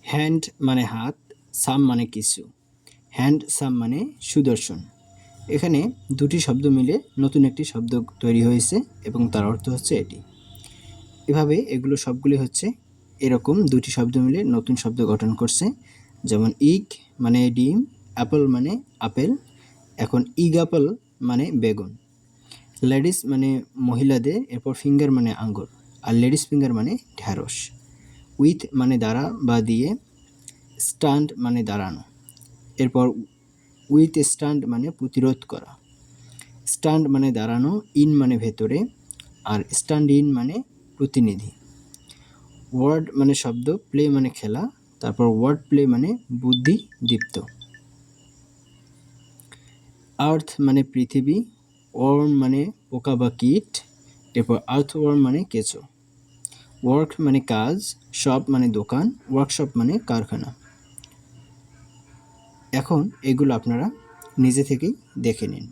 Hand মানে হাত, সাম মানে কিছু। হ্যান্ড সাম মানে সুদর্শন। এখানে দুটি শব্দ মিলে নতুন একটি শব্দ তৈরি হয়েছে এবং তার অর্থ হচ্ছে এটি। এভাবে এগুলো সবগুলি হচ্ছে এরকম দুটি শব্দ মিলে নতুন শব্দ গঠন করছে। যেমন ইগ মানে ডিম, অ্যাপল মানে আপেল। এখন ইগ অ্যাপল মানে বেগুন। লেডিস মানে মহিলাদের, এরপর ফিঙ্গার মানে আঙ্গুর, আর লেডিস ফিঙ্গার মানে ঢ্যাঁড়স। উইথ মানে দ্বারা বা দিয়ে, স্ট্যান্ড মানে দাঁড়ানো। এরপর উইথ স্ট্যান্ড মানে প্রতিরোধ করা। স্ট্যান্ড মানে দাঁড়ানো, ইন মানে ভেতরে, আর স্ট্যান্ড ইন মানে প্রতিনিধি। ওয়ার্ড মানে শব্দ, প্লে মানে খেলা, তারপর ওয়ার্ড প্লে মানে বুদ্ধি দীপ্ত। আর্থ মানে পৃথিবী, ওয়ার্ম মানে পোকা বা কীট, এরপর আর্থওয়ার্ম মানে কেঁচো। ওয়ার্ক মানে কাজ, শপ মানে দোকান, ওয়ার্কশপ মানে কারখানা। এখন এগুলো আপনারা নিজে থেকেই দেখে নিন।